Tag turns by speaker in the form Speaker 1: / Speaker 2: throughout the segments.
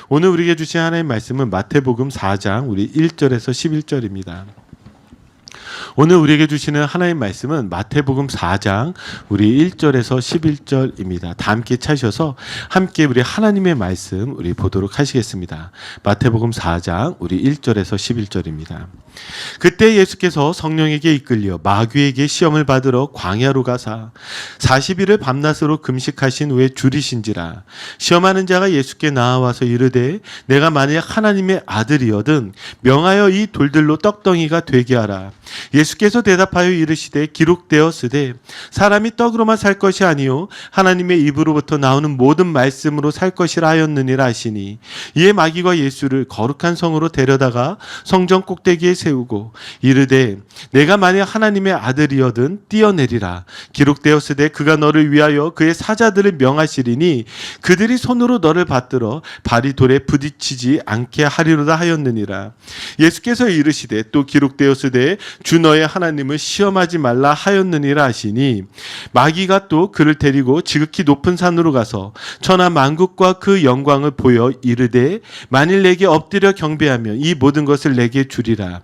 Speaker 1: 오늘 우리에게 주신 하나님의 말씀은 마태복음 4장 우리 1절에서 11절입니다. 오늘 우리에게 주시는 하나님의 말씀은 마태복음 4장 우리 1절에서 11절입니다. 다 함께 찾으셔서 함께 우리 하나님의 말씀 우리 보도록 하시겠습니다. 마태복음 4장 우리 1절에서 11절입니다. 그때 예수께서 성령에게 이끌려 마귀에게 시험을 받으러 광야로 가사 40일을 밤낮으로 금식하신 후에 줄이신지라. 시험하는 자가 예수께 나와서 이르되 내가 만약 하나님의 아들이거든 명하여 이 돌들로 떡덩이가 되게 하라. 예수께서 대답하여 이르시되 기록되었으되 사람이 떡으로만 살 것이 아니요 하나님의 입으로부터 나오는 모든 말씀으로 살 것이라 하였느니라 하시니, 이에 마귀가 예수를 거룩한 성으로 데려다가 성전 꼭대기에 세우고 이르되 내가 만약 하나님의 아들이거든 뛰어내리라. 기록되었으되 그가 너를 위하여 그의 사자들을 명하시리니 그들이 손으로 너를 받들어 발이 돌에 부딪히지 않게 하리로다 하였느니라. 예수께서 이르시되 또 기록되었으되 주 너의 하나님을 시험하지 말라 하였느니라 하시니, 마귀가 또 그를 데리고 지극히 높은 산으로 가서 천하 만국과 그 영광을 보여 이르되 만일 내게 엎드려 경배하면 이 모든 것을 내게 주리라.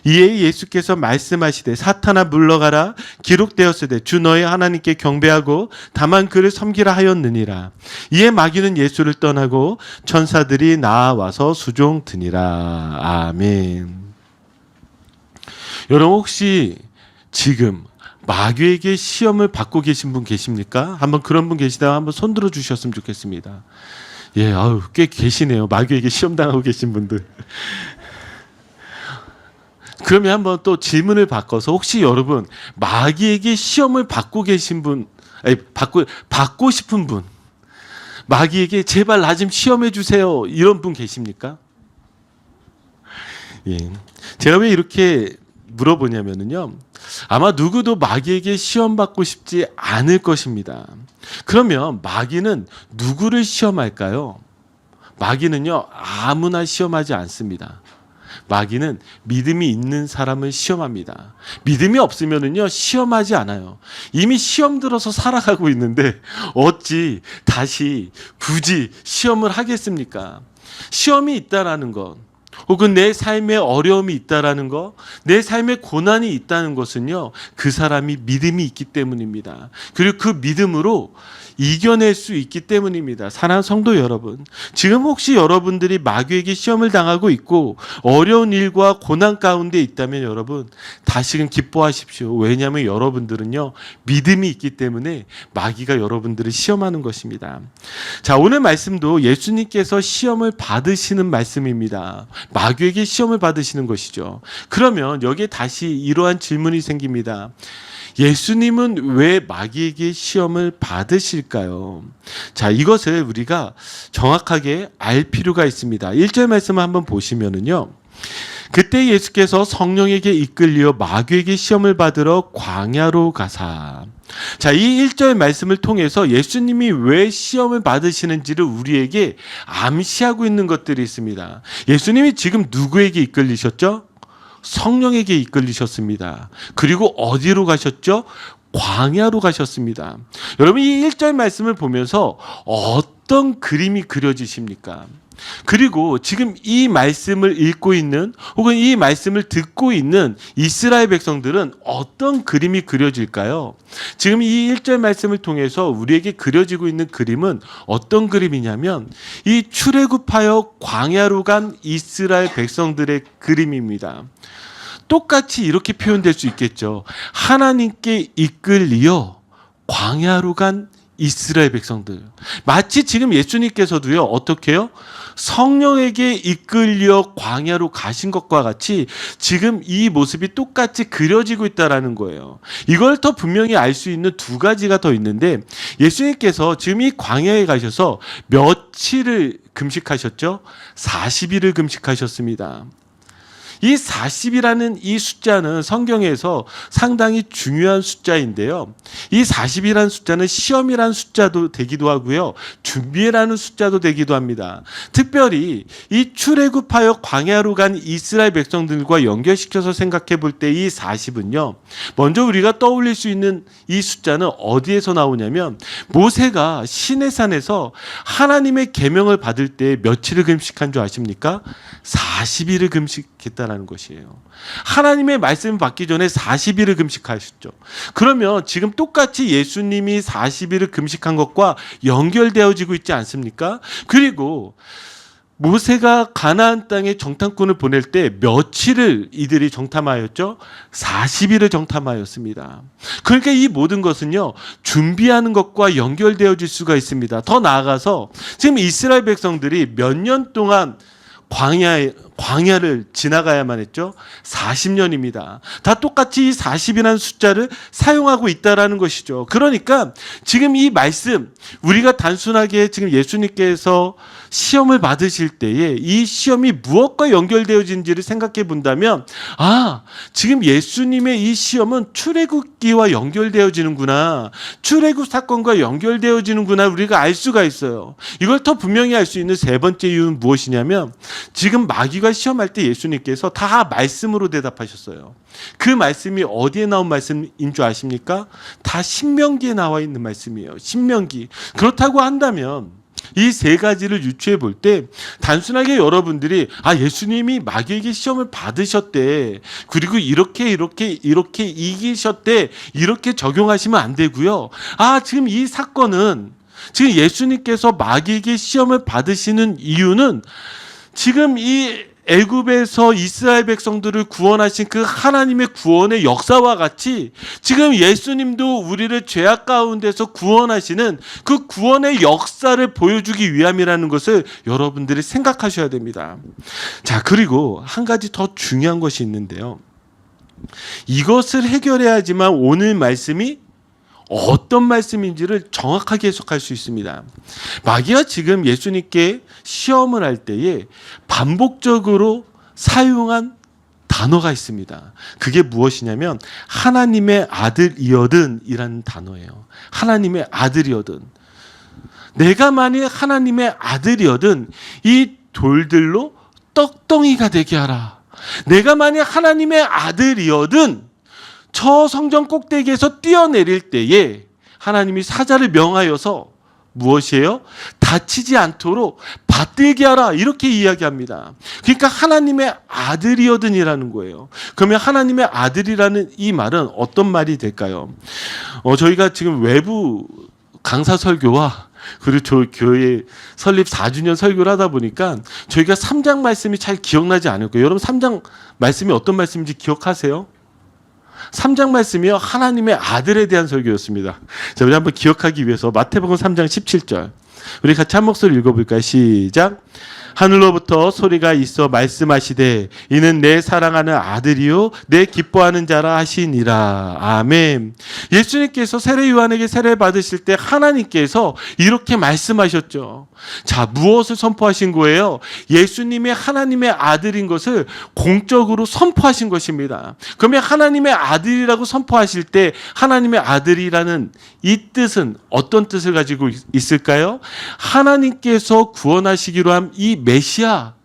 Speaker 1: 이에 예수께서 말씀하시되 사탄아 물러가라. 기록되었으되 주 너의 하나님께 경배하고 다만 그를 섬기라 하였느니라. 이에 마귀는 예수를 떠나고 천사들이 나와서 수종 드니라. 아멘. 여러분, 혹시 지금 마귀에게 시험을 받고 계신 분 계십니까? 한번 그런 분 계시다가 한번 손 들어 주셨으면 좋겠습니다. 예, 꽤 계시네요. 마귀에게 시험 당하고 계신 분들. 그러면 한번 또 질문을 바꿔서 혹시 여러분 마귀에게 시험을 받고 계신 분, 받고 싶은 분, 마귀에게 제발 나 좀 시험해 주세요, 이런 분 계십니까? 예, 제가 왜 이렇게 물어보냐면요, 아마 누구도 마귀에게 시험 받고 싶지 않을 것입니다. 그러면 마귀는 누구를 시험할까요? 마귀는요 아무나 시험하지 않습니다. 마귀는 믿음이 있는 사람을 시험합니다. 믿음이 없으면은요 시험하지 않아요. 이미 시험 들어서 살아가고 있는데 어찌 다시 굳이 시험을 하겠습니까? 시험이 있다라는 것, 혹은 내 삶에 어려움이 있다라는 것, 내 삶에 고난이 있다는 것은요 그 사람이 믿음이 있기 때문입니다. 그리고 그 믿음으로 이겨낼 수 있기 때문입니다. 사랑하는 성도 여러분, 지금 혹시 여러분들이 마귀에게 시험을 당하고 있고 어려운 일과 고난 가운데 있다면 여러분 다시금 기뻐하십시오. 왜냐하면 여러분들은요 믿음이 있기 때문에 마귀가 여러분들을 시험하는 것입니다. 자, 오늘 말씀도 예수님께서 시험을 받으시는 말씀입니다. 마귀에게 시험을 받으시는 것이죠. 그러면 여기에 다시 이러한 질문이 생깁니다. 예수님은 왜 마귀에게 시험을 받으실까요? 자, 이것을 우리가 정확하게 알 필요가 있습니다. 1절 말씀을 한번 보시면은요, 그때 예수께서 성령에게 이끌려 마귀에게 시험을 받으러 광야로 가사. 자, 이 1절 말씀을 통해서 예수님이 왜 시험을 받으시는지를 우리에게 암시하고 있는 것들이 있습니다. 예수님이 지금 누구에게 이끌리셨죠? 성령에게 이끌리셨습니다. 그리고 어디로 가셨죠? 광야로 가셨습니다. 여러분, 이 1절 말씀을 보면서 어떤 그림이 그려지십니까? 그리고 지금 이 말씀을 읽고 있는, 혹은 이 말씀을 듣고 있는 이스라엘 백성들은 어떤 그림이 그려질까요? 지금 이 1절 말씀을 통해서 우리에게 그려지고 있는 그림은 어떤 그림이냐면 이 출애굽하여 광야로 간 이스라엘 백성들의 그림입니다. 똑같이 이렇게 표현될 수 있겠죠. 하나님께 이끌리어 광야로 간 이스라엘 백성들. 마치 지금 예수님께서도요 어떻게 해요? 성령에게 이끌려 광야로 가신 것과 같이 지금 이 모습이 똑같이 그려지고 있다라는 거예요. 이걸 더 분명히 알 수 있는 두 가지가 더 있는데, 예수님께서 지금 이 광야에 가셔서 며칠을 금식하셨죠? 40일을 금식하셨습니다. 이 40이라는 이 숫자는 성경에서 상당히 중요한 숫자인데요. 이 40이라는 숫자는 시험이라는 숫자도 되기도 하고요. 준비라는 숫자도 되기도 합니다. 특별히 이 출애굽하여 광야로 간 이스라엘 백성들과 연결시켜서 생각해 볼 때 이 40은요. 먼저 우리가 떠올릴 수 있는 이 숫자는 어디에서 나오냐면 모세가 시내산에서 하나님의 계명을 받을 때 며칠을 금식한 줄 아십니까? 40일을 금식했다라는 것이에요. 하나님의 말씀을 받기 전에 40일을 금식하셨죠. 그러면 지금 똑같이 예수님이 40일을 금식한 것과 연결되어지고 있지 않습니까? 그리고 모세가 가나안 땅에 정탐꾼을 보낼 때 며칠을 이들이 정탐하였죠? 40일을 정탐하였습니다. 그러니까 이 모든 것은요, 준비하는 것과 연결되어질 수가 있습니다. 더 나아가서 지금 이스라엘 백성들이 몇 년 동안 광야를 지나가야만 했죠. 40년입니다. 다 똑같이 이 40이라는 숫자를 사용하고 있다라는 것이죠. 그러니까 지금 이 말씀, 우리가 단순하게 지금 예수님께서 시험을 받으실 때에 이 시험이 무엇과 연결되어진지를 생각해 본다면, 지금 예수님의 이 시험은 출애굽기와 연결되어지는구나, 출애굽 사건과 연결되어지는구나, 우리가 알 수가 있어요. 이걸 더 분명히 알 수 있는 세 번째 이유는 무엇이냐면, 지금 마귀가 시험할 때 예수님께서 다 말씀으로 대답하셨어요. 그 말씀이 어디에 나온 말씀인 줄 아십니까? 다 신명기에 나와 있는 말씀이에요. 신명기. 그렇다고 한다면 이 세 가지를 유추해 볼 때 단순하게 여러분들이 예수님이 마귀에게 시험을 받으셨대, 그리고 이렇게 이기셨대, 이렇게 적용하시면 안 되고요. 지금 이 사건은, 지금 예수님께서 마귀에게 시험을 받으시는 이유는 지금 이 애굽에서 이스라엘 백성들을 구원하신 그 하나님의 구원의 역사와 같이 지금 예수님도 우리를 죄악 가운데서 구원하시는 그 구원의 역사를 보여주기 위함이라는 것을 여러분들이 생각하셔야 됩니다. 자, 그리고 한 가지 더 중요한 것이 있는데요. 이것을 해결해야지만 오늘 말씀이 어떤 말씀인지를 정확하게 해석할 수 있습니다. 마귀가 지금 예수님께 시험을 할 때에 반복적으로 사용한 단어가 있습니다. 그게 무엇이냐면 하나님의 아들이거든 이라는 단어예요. 하나님의 아들이거든. 내가 만일 하나님의 아들이거든 이 돌들로 떡덩이가 되게 하라. 내가 만일 하나님의 아들이거든 저 성전 꼭대기에서 뛰어내릴 때에 하나님이 사자를 명하여서 무엇이에요? 다치지 않도록 받들게 하라, 이렇게 이야기합니다. 그러니까 하나님의 아들이거든이라는 거예요. 그러면 하나님의 아들이라는 이 말은 어떤 말이 될까요? 저희가 지금 외부 강사 설교와 그리고 저 교회 설립 4주년 설교를 하다 보니까 저희가 3장 말씀이 잘 기억나지 않을 거예요. 여러분 3장 말씀이 어떤 말씀인지 기억하세요? 3장 말씀이요, 하나님의 아들에 대한 설교였습니다. 자, 우리 한번 기억하기 위해서 마태복음 3장 17절 우리 같이 한 목소리 읽어볼까요? 시작. 하늘로부터 소리가 있어 말씀하시되 이는 내 사랑하는 아들이요 내 기뻐하는 자라 하시니라. 아멘. 예수님께서 세례 요한에게 세례 받으실 때 하나님께서 이렇게 말씀하셨죠. 자, 무엇을 선포하신 거예요? 예수님이 하나님의 아들인 것을 공적으로 선포하신 것입니다. 그러면 하나님의 아들이라고 선포하실 때 하나님의 아들이라는 이 뜻은 어떤 뜻을 가지고 있을까요? 하나님께서 구원하시기로 한 이 메시아,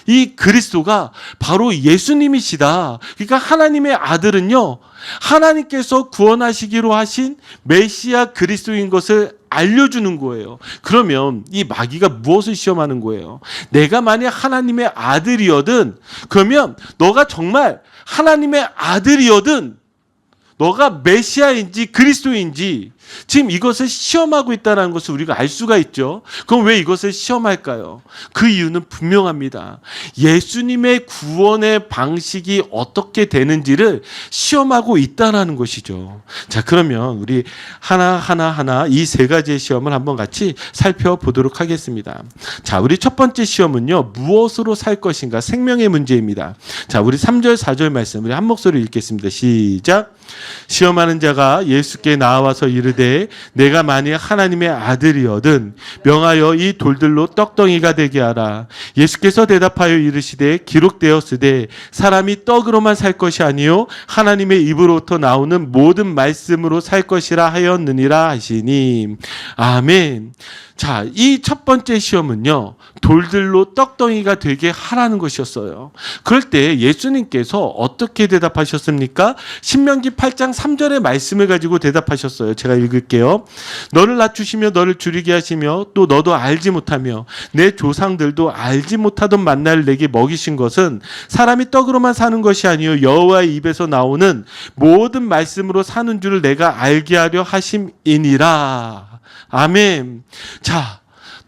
Speaker 1: 이 그리스도가 바로 예수님이시다. 그러니까 하나님의 아들은요, 하나님께서 구원하시기로 하신 메시아 그리스도인 것을 알려주는 거예요. 그러면 이 마귀가 무엇을 시험하는 거예요? 내가 만약 하나님의 아들이거든, 그러면 너가 정말 하나님의 아들이거든, 너가 메시아인지 그리스도인지 지금 이것을 시험하고 있다는 것을 우리가 알 수가 있죠. 그럼 왜 이것을 시험할까요? 그 이유는 분명합니다. 예수님의 구원의 방식이 어떻게 되는지를 시험하고 있다는 것이죠. 자, 그러면 우리 하나 이 세 가지의 시험을 한번 같이 살펴보도록 하겠습니다. 자, 우리 첫 번째 시험은요, 무엇으로 살 것인가, 생명의 문제입니다. 자, 우리 3절 4절 말씀 우리 한 목소리 읽겠습니다. 시작. 시험하는 자가 예수께 나와서 이르되 내가 만일 하나님의 아들이거든 명하여 이 돌들로 떡덩이가 되게 하라. 예수께서 대답하여 이르시되 기록되었으되 사람이 떡으로만 살 것이 아니요 하나님의 입으로부터 나오는 모든 말씀으로 살 것이라 하였느니라 하시니. 아멘. 자, 이 첫 번째 시험은요, 돌들로 떡덩이가 되게 하라는 것이었어요. 그럴 때 예수님께서 어떻게 대답하셨습니까? 신명기 8장 3절의 말씀을 가지고 대답하셨어요. 제가 읽을게요. 너를 낮추시며 너를 줄이게 하시며 또 너도 알지 못하며 내 조상들도 알지 못하던 만나를 내게 먹이신 것은 사람이 떡으로만 사는 것이 아니요 여호와의 입에서 나오는 모든 말씀으로 사는 줄을 내가 알게 하려 하심이니라. 아멘. 자,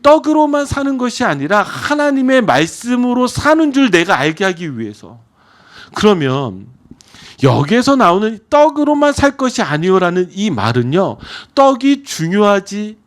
Speaker 1: 떡으로만 사는 것이 아니라 하나님의 말씀으로 사는 줄 내가 알게 하기 위해서. 그러면 여기에서 나오는 떡으로만 살 것이 아니오라는 이 말은요, 떡이 중요하지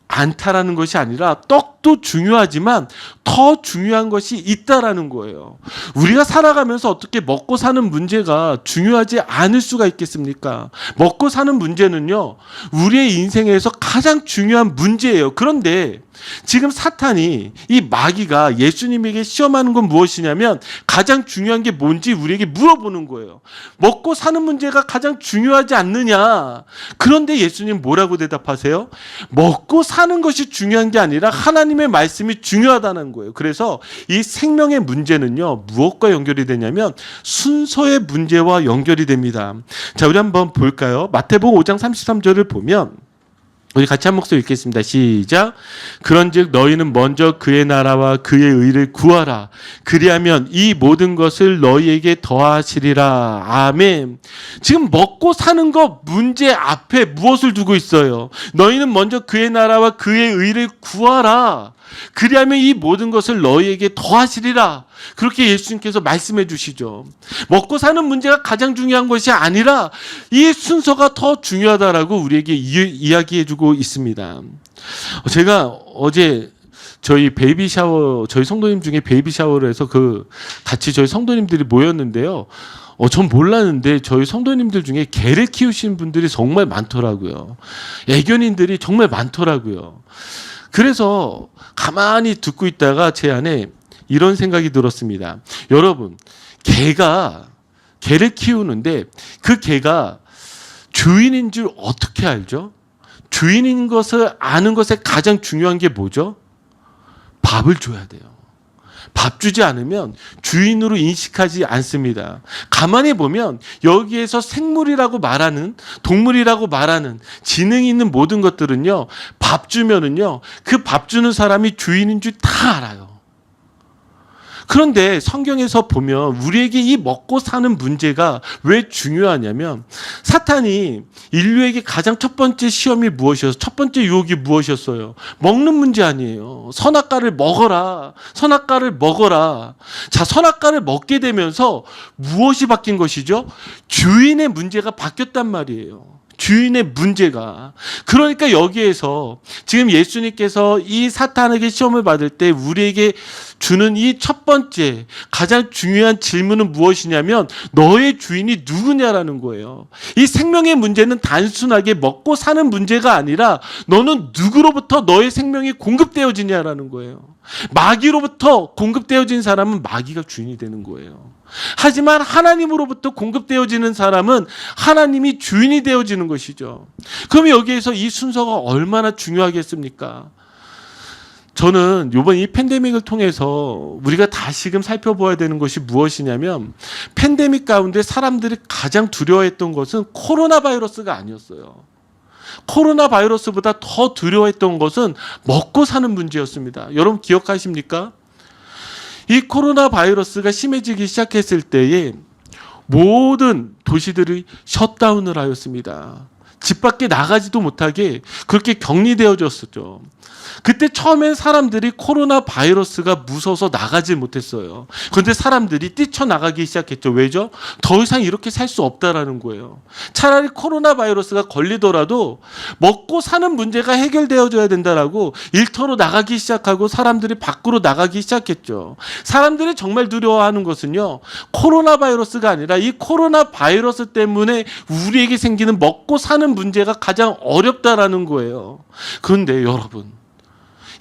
Speaker 1: 않다라는 것이 아니라 떡도 중요하지만 더 중요한 것이 있다라는 거예요. 우리가 살아가면서 어떻게 먹고 사는 문제가 중요하지 않을 수가 있겠습니까? 먹고 사는 문제는요, 우리의 인생에서 가장 중요한 문제예요. 그런데 지금 사탄이, 이 마귀가 예수님에게 시험하는 건 무엇이냐면 가장 중요한 게 뭔지 우리에게 물어보는 거예요. 먹고 사는 문제가 가장 중요하지 않느냐? 그런데 예수님 뭐라고 대답하세요? 먹고 사는 것이 중요한 게 아니라 하나님의 말씀이 중요하다는 거예요. 그래서 이 생명의 문제는요, 무엇과 연결이 되냐면 순서의 문제와 연결이 됩니다. 자, 우리 한번 볼까요? 마태복음 5장 33절을 보면 우리 같이 한 목소리 읽겠습니다. 시작. 그런즉 너희는 먼저 그의 나라와 그의 의를 구하라. 그리하면 이 모든 것을 너희에게 더하시리라. 아멘. 지금 먹고 사는 것 문제 앞에 무엇을 두고 있어요? 너희는 먼저 그의 나라와 그의 의를 구하라. 그리하면 이 모든 것을 너희에게 더하시리라. 그렇게 예수님께서 말씀해 주시죠. 먹고 사는 문제가 가장 중요한 것이 아니라 이 순서가 더 중요하다라고 우리에게 이야기해 주고 있습니다. 제가 어제 저희 베이비 샤워, 저희 성도님 중에 베이비 샤워를 해서 같이 저희 성도님들이 모였는데요. 전 몰랐는데 저희 성도님들 중에 개를 키우시는 분들이 정말 많더라고요. 애견인들이 정말 많더라고요. 그래서 가만히 듣고 있다가 제 안에 이런 생각이 들었습니다. 여러분, 개를 키우는데 그 개가 주인인 줄 어떻게 알죠? 주인인 것을 아는 것에 가장 중요한 게 뭐죠? 밥을 줘야 돼요. 밥 주지 않으면 주인으로 인식하지 않습니다. 가만히 보면 여기에서 생물이라고 말하는, 동물이라고 말하는 지능이 있는 모든 것들은요, 밥 주면은요, 그 밥 주는 사람이 주인인 줄 다 알아요. 그런데 성경에서 보면 우리에게 이 먹고 사는 문제가 왜 중요하냐면 사탄이 인류에게 가장 첫 번째 시험이 무엇이었어요? 첫 번째 유혹이 무엇이었어요? 먹는 문제 아니에요. 선악과를 먹어라. 선악과를 먹어라. 자, 선악과를 먹게 되면서 무엇이 바뀐 것이죠? 주인의 문제가 바뀌었단 말이에요. 주인의 문제가. 그러니까 여기에서 지금 예수님께서 이 사탄에게 시험을 받을 때 우리에게 주는 이 첫 번째 가장 중요한 질문은 무엇이냐면 너의 주인이 누구냐라는 거예요. 이 생명의 문제는 단순하게 먹고 사는 문제가 아니라 너는 누구로부터 너의 생명이 공급되어지냐라는 거예요. 마귀로부터 공급되어진 사람은 마귀가 주인이 되는 거예요. 하지만 하나님으로부터 공급되어지는 사람은 하나님이 주인이 되어지는 것이죠. 그럼 여기에서 이 순서가 얼마나 중요하겠습니까? 저는 이번 이 팬데믹을 통해서 우리가 다시금 살펴봐야 되는 것이 무엇이냐면 팬데믹 가운데 사람들이 가장 두려워했던 것은 코로나 바이러스가 아니었어요. 코로나 바이러스보다 더 두려워했던 것은 먹고 사는 문제였습니다. 여러분 기억하십니까? 이 코로나 바이러스가 심해지기 시작했을 때에 모든 도시들이 셧다운을 하였습니다. 집 밖에 나가지도 못하게 그렇게 격리되어졌었죠. 그때 처음엔 사람들이 코로나 바이러스가 무서워서 나가지 못했어요. 그런데 사람들이 뛰쳐나가기 시작했죠. 왜죠? 더 이상 이렇게 살 수 없다라는 거예요. 차라리 코로나 바이러스가 걸리더라도 먹고 사는 문제가 해결되어져야 된다라고 일터로 나가기 시작하고 사람들이 밖으로 나가기 시작했죠. 사람들이 정말 두려워하는 것은요, 코로나 바이러스가 아니라 이 코로나 바이러스 때문에 우리에게 생기는 먹고 사는 문제가 가장 어렵다라는 거예요. 그런데 여러분,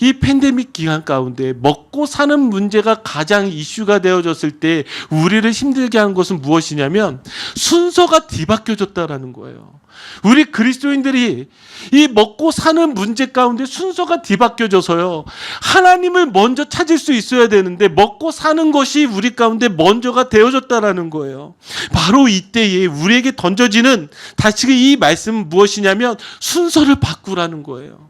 Speaker 1: 이 팬데믹 기간 가운데 먹고 사는 문제가 가장 이슈가 되어졌을 때 우리를 힘들게 한 것은 무엇이냐면 순서가 뒤바뀌어졌다라는 거예요. 우리 그리스도인들이 이 먹고 사는 문제 가운데 순서가 뒤바뀌어져서요, 하나님을 먼저 찾을 수 있어야 되는데 먹고 사는 것이 우리 가운데 먼저가 되어졌다라는 거예요. 바로 이때에 우리에게 던져지는 다시 이 말씀은 무엇이냐면 순서를 바꾸라는 거예요.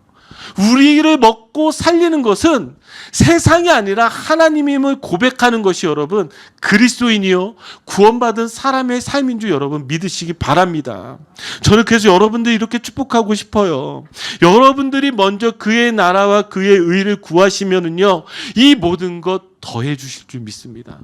Speaker 1: 우리를 먹고 살리는 것은 세상이 아니라 하나님임을 고백하는 것이 여러분 그리스도인이요 구원받은 사람의 삶인 줄 여러분 믿으시기 바랍니다. 저는 그래서 여러분들 이렇게 축복하고 싶어요. 여러분들이 먼저 그의 나라와 그의 의를 구하시면은요, 이 모든 것 더해 주실 줄 믿습니다.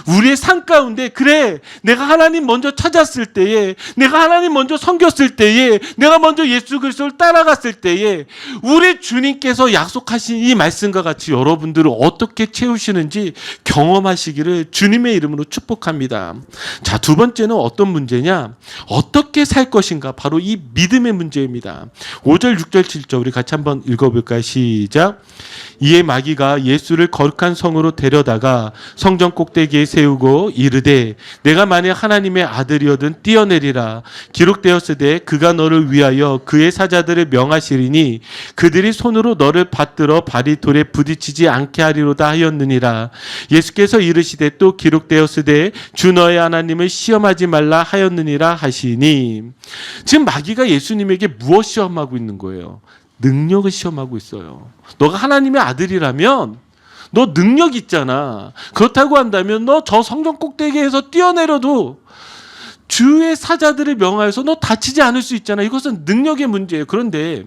Speaker 1: 우리의 삶 가운데 그래 내가 하나님 먼저 찾았을 때에, 내가 하나님 먼저 섬겼을 때에, 내가 먼저 예수 그리스도를 따라갔을 때에 우리 주님께서 약속하신 이 말씀과 같이 여러분들을 어떻게 채우시는지 경험하시기를 주님의 이름으로 축복합니다. 자, 두 번째는 어떤 문제냐? 어떻게 살 것인가? 바로 이 믿음의 문제입니다. 5절, 6절, 7절 우리 같이 한번 읽어볼까요? 시작. 이에 마귀가 예수를 거룩한 성으로 데려다가 성전 꼭대기에 세우고 이르되 내가 만일 하나님의 아들이어든 뛰어내리라. 기록되었으되 그가 너를 위하여 그의 사자들을 명하시리니 그들이 손으로 너를 받들어 발이 돌에 부딪히지 않게 하리로다 하였느니라. 예수께서 이르시되 또 기록되었으되 주 너의 하나님을 시험하지 말라 하였느니라 하시니. 지금 마귀가 예수님에게 무엇 시험하고 있는 거예요? 능력을 시험하고 있어요. 너가 하나님의 아들이라면 너 능력 있잖아. 그렇다고 한다면 너 저 성전 꼭대기에서 뛰어내려도 주의 사자들을 명하여서 너 다치지 않을 수 있잖아. 이것은 능력의 문제예요. 그런데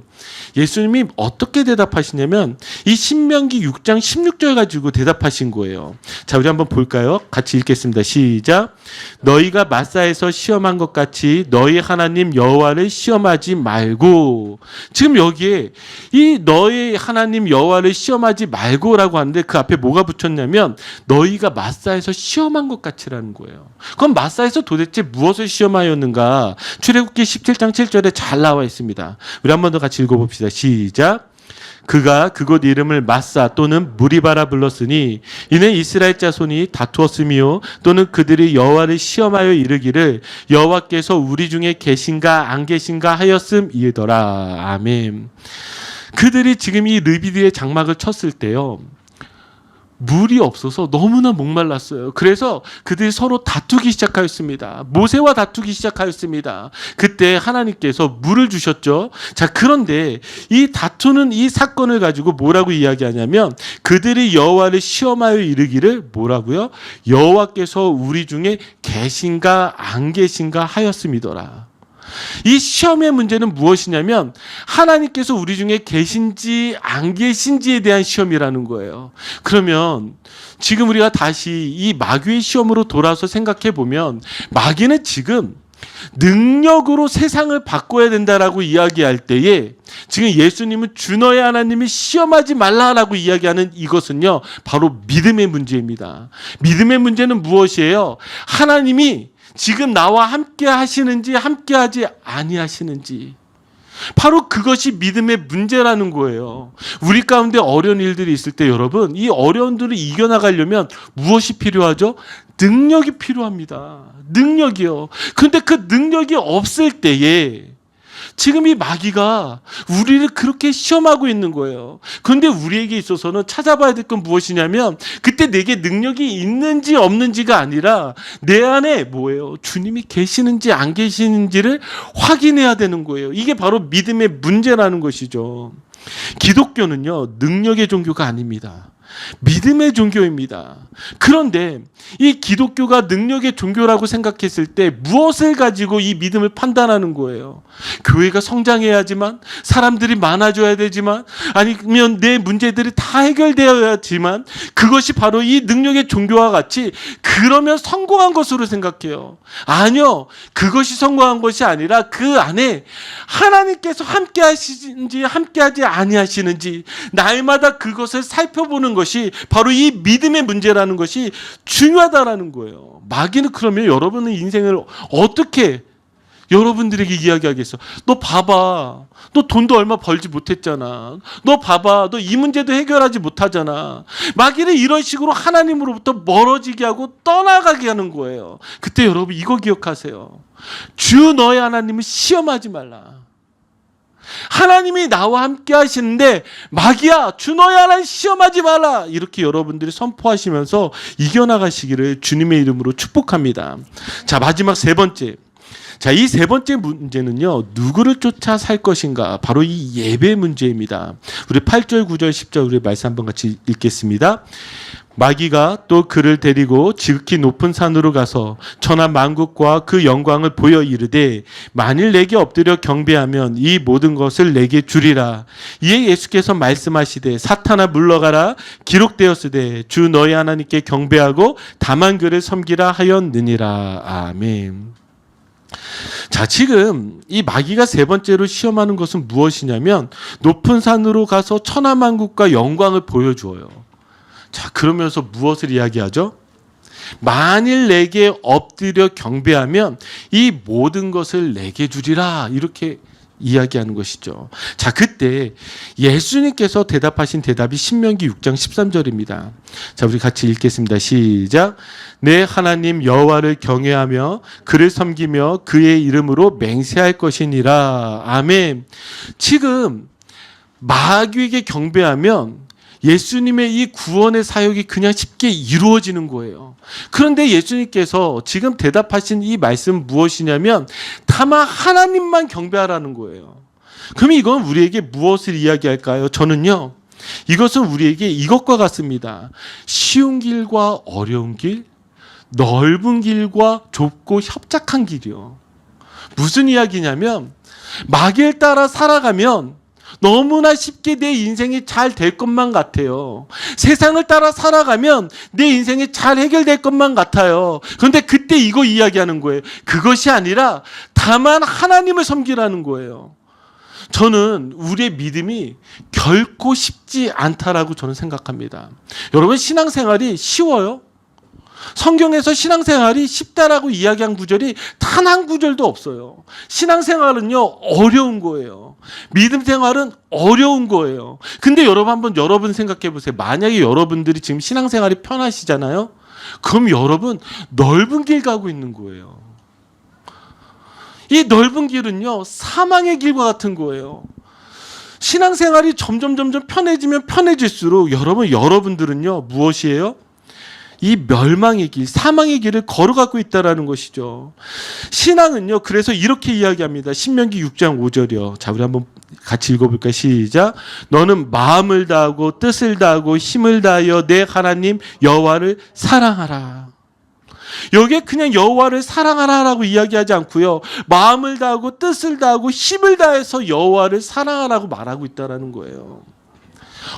Speaker 1: 예수님이 어떻게 대답하시냐면 이 신명기 6장 16절 가지고 대답하신 거예요. 자, 우리 한번 볼까요? 같이 읽겠습니다. 시작. 너희가 마사에서 시험한 것 같이 너희 하나님 여호와를 시험하지 말고. 지금 여기에 이 너희 하나님 여호와를 시험하지 말고라고 하는데 그 앞에 뭐가 붙였냐면 너희가 마사에서 시험한 것 같이라는 거예요. 그럼 마사에서 도대체 무엇을 시험하였는가? 출애굽기 17장 7절에 잘 나와 있습니다. 우리 한 번 더 같이 읽어봅시다. 시작. 그가 그곳 이름을 마사 또는 무리바라 불렀으니 이는 이스라엘 자손이 다투었으며 또는 그들이 여호와를 시험하여 이르기를 여호와께서 우리 중에 계신가 안 계신가 하였음이더라. 아멘. 그들이 지금 이 르비드의 장막을 쳤을 때요, 물이 없어서 너무나 목말랐어요. 그래서 그들이 서로 다투기 시작하였습니다. 모세와 다투기 시작하였습니다. 그때 하나님께서 물을 주셨죠. 자, 그런데 이 다투는 이 사건을 가지고 뭐라고 이야기하냐면 그들이 여호와를 시험하여 이르기를 뭐라고요? 여호와께서 우리 중에 계신가 안 계신가 하였음이더라. 이 시험의 문제는 무엇이냐면 하나님께서 우리 중에 계신지 안 계신지에 대한 시험이라는 거예요. 그러면 지금 우리가 다시 이 마귀의 시험으로 돌아서 생각해 보면 마귀는 지금 능력으로 세상을 바꿔야 된다라고 이야기할 때에 지금 예수님은 주 너의 하나님이 시험하지 말라라고 이야기하는 이것은요, 바로 믿음의 문제입니다. 믿음의 문제는 무엇이에요? 하나님이 지금 나와 함께 하시는지 함께 하지 아니하시는지, 바로 그것이 믿음의 문제라는 거예요. 우리 가운데 어려운 일들이 있을 때 여러분, 이 어려움들을 이겨나가려면 무엇이 필요하죠? 능력이 필요합니다. 능력이요. 그런데 그 능력이 없을 때에 지금 이 마귀가 우리를 그렇게 시험하고 있는 거예요. 그런데 우리에게 있어서는 찾아봐야 될 건 무엇이냐면 그때 내게 능력이 있는지 없는지가 아니라 내 안에 뭐예요? 주님이 계시는지 안 계시는지를 확인해야 되는 거예요. 이게 바로 믿음의 문제라는 것이죠. 기독교는요, 능력의 종교가 아닙니다. 믿음의 종교입니다. 그런데 이 기독교가 능력의 종교라고 생각했을 때 무엇을 가지고 이 믿음을 판단하는 거예요? 교회가 성장해야지만, 사람들이 많아져야 되지만, 아니면 내 문제들이 다 해결되어야지만, 그것이 바로 이 능력의 종교와 같이 그러면 성공한 것으로 생각해요. 아니요. 그것이 성공한 것이 아니라 그 안에 하나님께서 함께 하시는지 함께하지 아니하시는지 날마다 그것을 살펴보는 것이 바로 이 믿음의 문제라는 것이 중요하다라는 거예요. 마귀는 그러면 여러분의 인생을 어떻게 여러분들에게 이야기하겠어? 너 봐봐. 너 돈도 얼마 벌지 못했잖아. 너 봐봐. 너 이 문제도 해결하지 못하잖아. 마귀는 이런 식으로 하나님으로부터 멀어지게 하고 떠나가게 하는 거예요. 그때 여러분 이거 기억하세요. 주 너의 하나님을 시험하지 말라. 하나님이 나와 함께 하시는데 마귀야 주 너의 하나님 시험하지 말라. 이렇게 여러분들이 선포하시면서 이겨나가시기를 주님의 이름으로 축복합니다. 자, 마지막 세 번째. 자, 이 세 번째 문제는요, 누구를 쫓아 살 것인가? 바로 이 예배 문제입니다. 우리 8절, 9절, 10절 우리 말씀 한번 같이 읽겠습니다. 마귀가 또 그를 데리고 지극히 높은 산으로 가서 천하 만국과 그 영광을 보여 이르되 만일 내게 엎드려 경배하면 이 모든 것을 내게 주리라. 이에 예수께서 말씀하시되 사탄아 물러가라. 기록되었으되 주 너희 하나님께 경배하고 다만 그를 섬기라 하였느니라. 아멘. 자, 지금 이 마귀가 세 번째로 시험하는 것은 무엇이냐면 높은 산으로 가서 천하만국과 영광을 보여주어요. 자, 그러면서 무엇을 이야기하죠? 만일 내게 엎드려 경배하면 이 모든 것을 내게 주리라. 이렇게 이야기하는 것이죠. 자, 그때 예수님께서 대답하신 대답이 신명기 6장 13절입니다. 자, 우리 같이 읽겠습니다. 시작. 내 하나님 여호와를 경외하며 그를 섬기며 그의 이름으로 맹세할 것이니라. 아멘. 지금 마귀에게 경배하면 예수님의 이 구원의 사역이 그냥 쉽게 이루어지는 거예요. 그런데 예수님께서 지금 대답하신 이 말씀은 무엇이냐면 다만 하나님만 경배하라는 거예요. 그럼 이건 우리에게 무엇을 이야기할까요? 저는요, 이것은 우리에게 이것과 같습니다. 쉬운 길과 어려운 길, 넓은 길과 좁고 협착한 길이요. 무슨 이야기냐면 마귀를 따라 살아가면 너무나 쉽게 내 인생이 잘 될 것만 같아요. 세상을 따라 살아가면 내 인생이 잘 해결될 것만 같아요. 그런데 그때 이거 이야기하는 거예요. 그것이 아니라 다만 하나님을 섬기라는 거예요. 저는 우리의 믿음이 결코 쉽지 않다라고 저는 생각합니다. 여러분, 신앙생활이 쉬워요? 성경에서 신앙생활이 쉽다라고 이야기한 구절이 단 한 구절도 없어요. 신앙생활은요, 어려운 거예요. 믿음 생활은 어려운 거예요. 근데 여러분 한번 여러분 생각해 보세요. 만약에 여러분들이 지금 신앙생활이 편하시잖아요. 그럼 여러분 넓은 길 가고 있는 거예요. 이 넓은 길은요, 사망의 길과 같은 거예요. 신앙생활이 점점 편해지면 편해질수록 여러분들은요, 무엇이에요? 이 멸망의 길, 사망의 길을 걸어가고 있다라는 것이죠. 신앙은요, 그래서 이렇게 이야기합니다. 신명기 6장 5절이요. 자, 우리 한번 같이 읽어볼까요? 시작. 너는 마음을 다하고 뜻을 다하고 힘을 다하여 내 하나님 여호와를 사랑하라. 여기에 그냥 여호와를 사랑하라라고 이야기하지 않고요, 마음을 다하고 뜻을 다하고 힘을 다해서 여호와를 사랑하라고 말하고 있다라는 거예요.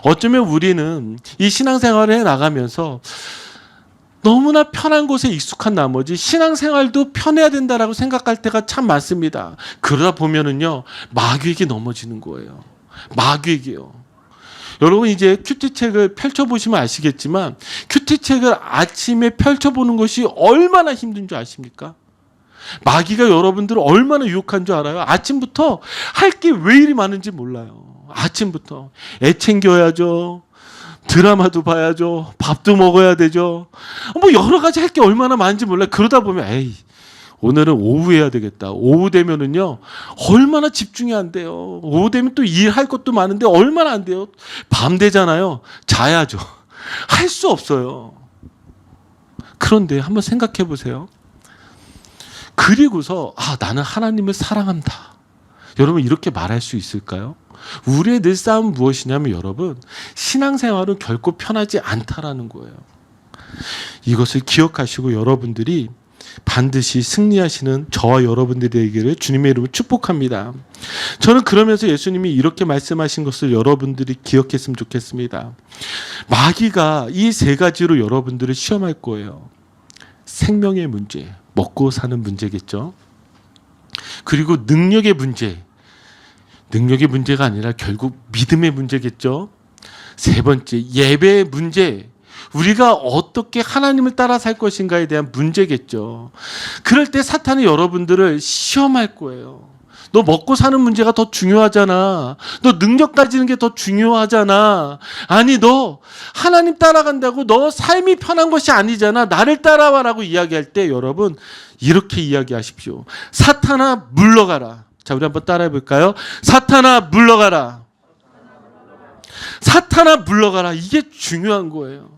Speaker 1: 어쩌면 우리는 이 신앙생활을 해나가면서 너무나 편한 곳에 익숙한 나머지 신앙생활도 편해야 된다라고 생각할 때가 참 많습니다. 그러다 보면은요, 마귀에게 넘어지는 거예요. 마귀에게요. 여러분, 이제 큐티책을 펼쳐보시면 아시겠지만 큐티책을 아침에 펼쳐보는 것이 얼마나 힘든 줄 아십니까? 마귀가 여러분들을 얼마나 유혹한 줄 알아요? 아침부터 할 게 왜 이리 많은지 몰라요. 아침부터 애 챙겨야죠, 드라마도 봐야죠, 밥도 먹어야 되죠, 뭐 여러 가지 할 게 얼마나 많은지 몰라요. 그러다 보면 에이, 오늘은 오후 해야 되겠다. 오후 되면은요, 얼마나 집중이 안 돼요. 오후 되면 또 일할 것도 많은데 얼마나 안 돼요. 밤 되잖아요. 자야죠. 할 수 없어요. 그런데 한번 생각해 보세요. 그리고서 나는 하나님을 사랑한다. 여러분, 이렇게 말할 수 있을까요? 우리의 늘 싸움은 무엇이냐면 여러분, 신앙생활은 결코 편하지 않다라는 거예요. 이것을 기억하시고 여러분들이 반드시 승리하시는 저와 여러분들이 되기를 주님의 이름으로 축복합니다. 저는 그러면서 예수님이 이렇게 말씀하신 것을 여러분들이 기억했으면 좋겠습니다. 마귀가 이 세 가지로 여러분들을 시험할 거예요. 생명의 문제, 먹고 사는 문제겠죠. 그리고 능력의 문제, 능력의 문제가 아니라 결국 믿음의 문제겠죠. 세 번째, 예배의 문제, 우리가 어떻게 하나님을 따라 살 것인가에 대한 문제겠죠. 그럴 때 사탄이 여러분들을 시험할 거예요. 너 먹고 사는 문제가 더 중요하잖아. 너 능력 가지는 게 더 중요하잖아. 아니, 너 하나님 따라간다고 너 삶이 편한 것이 아니잖아. 나를 따라와라고 이야기할 때 여러분 이렇게 이야기하십시오. 사탄아 물러가라. 자, 우리 한번 따라해 볼까요? 사탄아 물러가라. 사탄아 물러가라. 이게 중요한 거예요.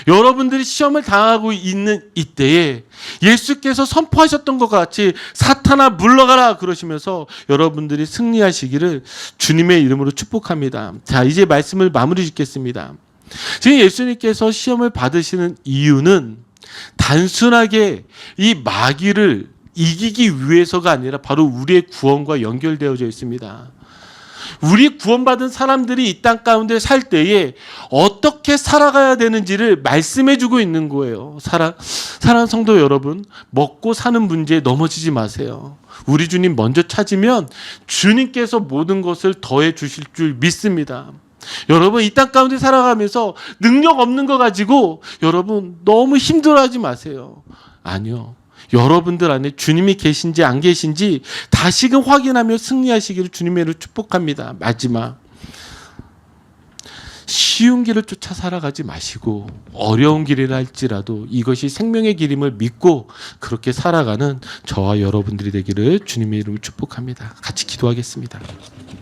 Speaker 1: 여러분들이 시험을 당하고 있는 이때에 예수께서 선포하셨던 것 같이 사탄아 물러가라 그러시면서 여러분들이 승리하시기를 주님의 이름으로 축복합니다. 자, 이제 말씀을 마무리 짓겠습니다. 지금 예수님께서 시험을 받으시는 이유는 단순하게 이 마귀를 이기기 위해서가 아니라 바로 우리의 구원과 연결되어져 있습니다. 우리 구원받은 사람들이 이 땅 가운데 살 때에 어떻게 살아가야 되는지를 말씀해 주고 있는 거예요. 사랑하는 성도 여러분, 먹고 사는 문제에 넘어지지 마세요. 우리 주님 먼저 찾으면 주님께서 모든 것을 더해 주실 줄 믿습니다. 여러분, 이 땅 가운데 살아가면서 능력 없는 거 가지고 여러분 너무 힘들어하지 마세요. 아니요. 여러분들 안에 주님이 계신지 안 계신지 다시금 확인하며 승리하시기를 주님의 이름으로 축복합니다. 마지막, 쉬운 길을 쫓아 살아가지 마시고 어려운 길이라 할지라도 이것이 생명의 길임을 믿고 그렇게 살아가는 저와 여러분들이 되기를 주님의 이름으로 축복합니다. 같이 기도하겠습니다.